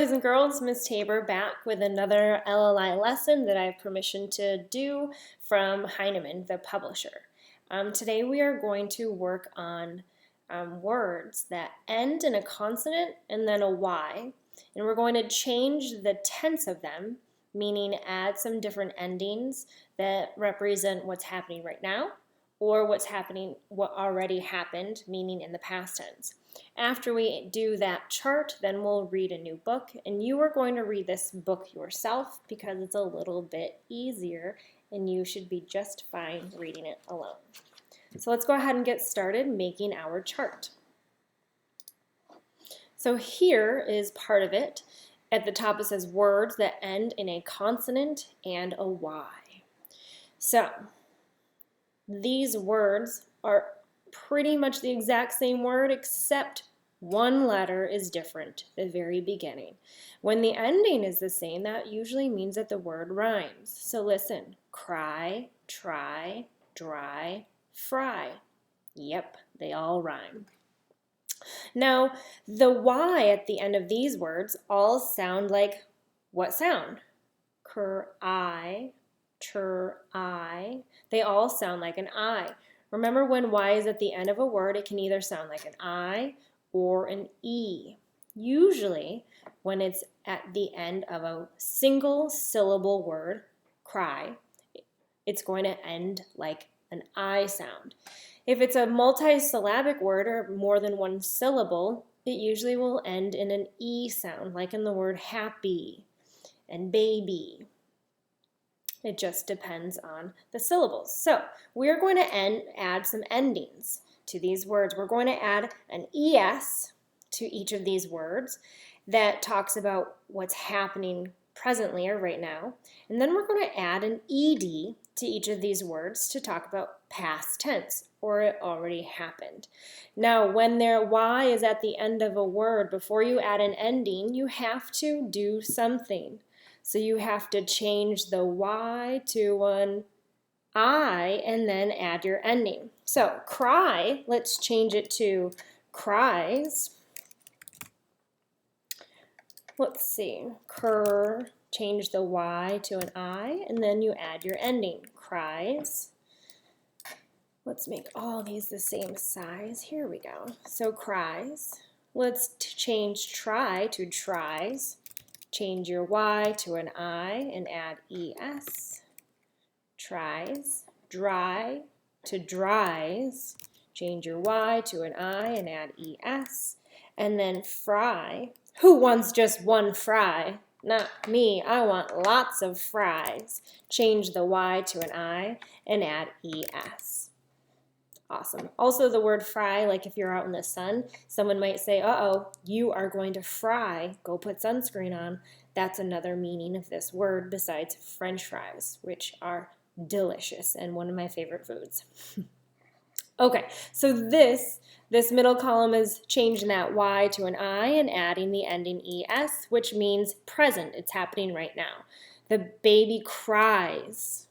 Boys and girls, Miss Tabor back with another LLI lesson that I have permission to do from Heinemann, the publisher. Today we are going to work on words that end in a consonant and then a Y, and we're going to change the tense of them, meaning add some different endings that represent what's happening right now or what already happened, meaning in the past tense. After we do that chart, then we'll read a new book, and you are going to read this book yourself because it's a little bit easier and you should be just fine reading it alone. So let's go ahead and get started making our chart. So here is part of it. At the top it says words that end in a consonant and a Y. So these words are pretty much the exact same word, except one letter is different at the very beginning. When the ending is the same, that usually means that the word rhymes. So listen: cry, try, dry, fry. Yep, they all rhyme. Now, the Y at the end of these words all sound like what sound? I, I. They all sound like an I. Remember, when Y is at the end of a word, it can either sound like an I or an E. Usually, when it's at the end of a single syllable word, cry, it's going to end like an I sound. If it's a multisyllabic word or more than one syllable, it usually will end in an E sound, like in the word happy and baby. It just depends on the syllables. So we're going to add some endings to these words. We're going to add an ES to each of these words that talks about what's happening presently or right now. And then we're going to add an ED to each of these words to talk about past tense, or it already happened. Now, when their Y is at the end of a word, before you add an ending, you have to do something. So you have to change the Y to an I and then add your ending. So cry, let's change it to cries. Let's see, change the Y to an I, and then you add your ending, cries. Let's make all these the same size. Here we go. So cries. Let's change try to tries. Change your Y to an I and add ES. Tries. Dry to dries. Change your Y to an I and add ES. And then fry. Who wants just one fry? Not me. I want lots of fries. Change the Y to an I and add ES. Awesome. Also, the word fry, like if you're out in the sun, someone might say, uh-oh, you are going to fry. Go put sunscreen on. That's another meaning of this word besides French fries, which are delicious and one of my favorite foods. Okay, so this middle column is changing that Y to an I and adding the ending ES, which means present. It's happening right now. The baby cries,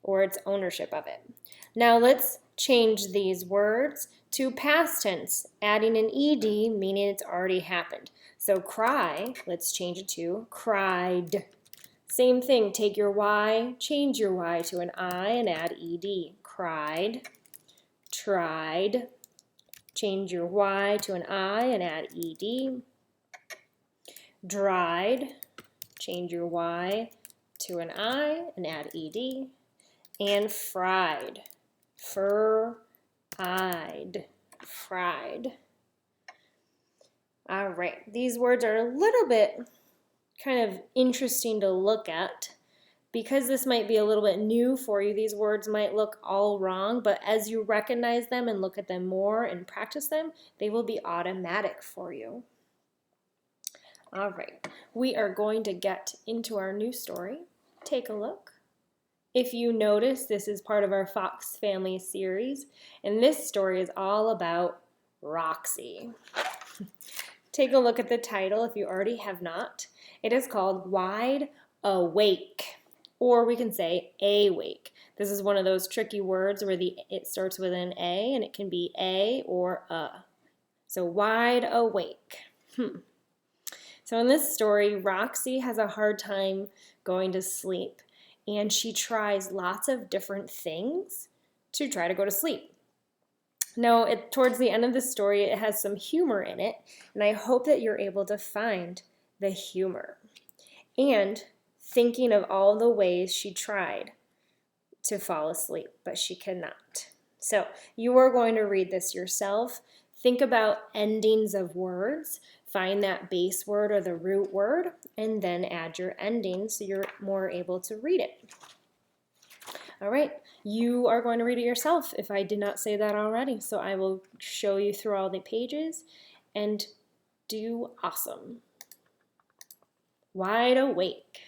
or its ownership of it. Now let's change these words to past tense, adding an ED, meaning it's already happened. So cry, let's change it to cried. Same thing, take your Y, change your Y to an I and add ED. Cried, tried, change your Y to an I and add ED. Dried, change your Y to an I and add ED. And fried, fried. All right, these words are a little bit kind of interesting to look at. Because this might be a little bit new for you, these words might look all wrong, but as you recognize them and look at them more and practice them, they will be automatic for you. All right, we are going to get into our new story. Take a look. If you notice, this is part of our Fox Family series, and this story is all about Roxy. Take a look at the title if you already have not. It is called Wide Awake, or we can say awake. This is one of those tricky words where it starts with an A, and it can be a or a. So wide awake. So in this story, Roxy has a hard time going to sleep, and she tries lots of different things to try to go to sleep. Now, towards the end of the story, it has some humor in it, and I hope that you're able to find the humor. And thinking of all the ways she tried to fall asleep, but she cannot. So you are going to read this yourself. Think about endings of words. Find that base word or the root word, and then add your ending so you're more able to read it. All right, you are going to read it yourself if I did not say that already. So I will show you through all the pages and do awesome. Wide awake.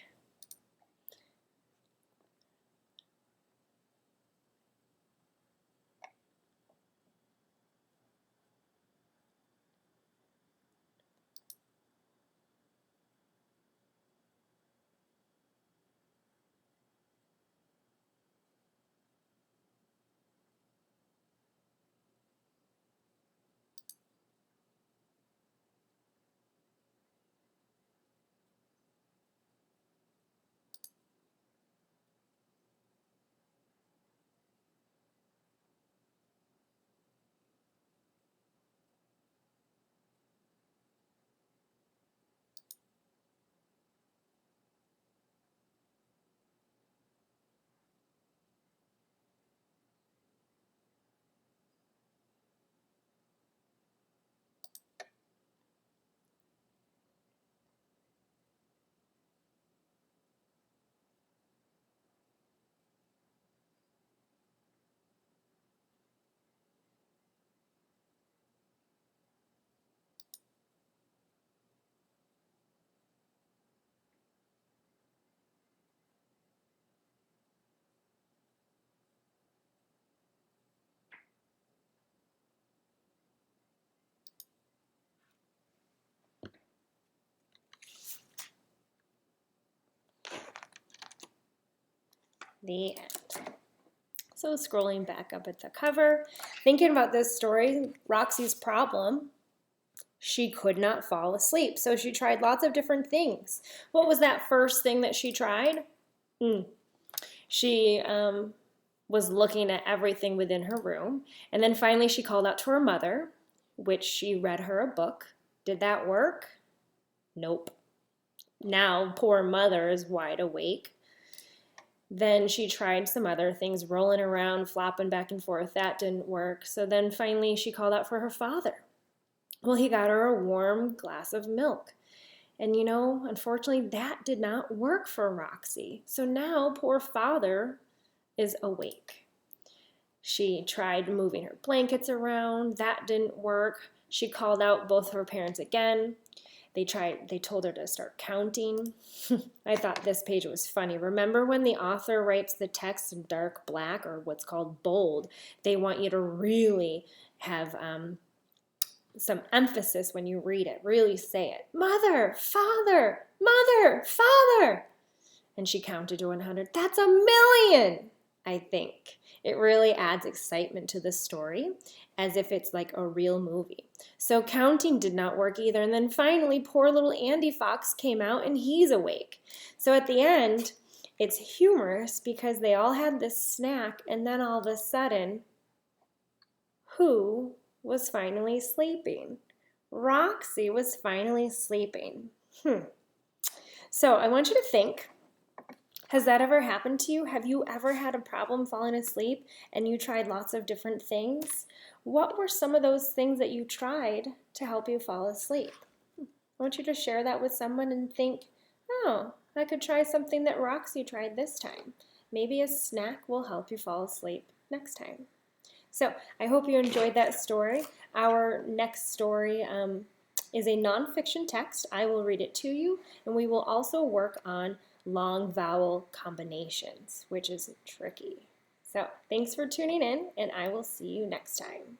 The end. So scrolling back up at the cover, thinking about this story, Roxy's problem, she could not fall asleep. So she tried lots of different things. What was that first thing that she tried? She was looking at everything within her room. And then finally she called out to her mother, which she read her a book. Did that work? Nope. Now poor mother is wide awake. Then she tried some other things, rolling around, flopping back and forth. That didn't work. So then finally she called out for her father. Well, he got her a warm glass of milk. And you know, unfortunately, that did not work for Roxy. So now poor father is awake. She tried moving her blankets around. That didn't work. She called out both of her parents again. They told her to start counting. I thought this page was funny. Remember when the author writes the text in dark black, or what's called bold? They want you to really have some emphasis when you read it. Really say it. Mother, father, mother, father. And she counted to 100. That's 1,000,000, I think. It really adds excitement to the story, as if it's like a real movie. So counting did not work either. And then finally, poor little Andy Fox came out and he's awake. So at the end, it's humorous because they all had this snack, and then all of a sudden, who was finally sleeping? Roxy was finally sleeping. So I want you to think, has that ever happened to you? Have you ever had a problem falling asleep and you tried lots of different things? What were some of those things that you tried to help you fall asleep? I want you to share that with someone and think, oh, I could try something that Roxy tried this time. Maybe a snack will help you fall asleep next time. So I hope you enjoyed that story. Our next story is a nonfiction text. I will read it to you, and we will also work on long vowel combinations, which is tricky. So thanks for tuning in, and I will see you next time.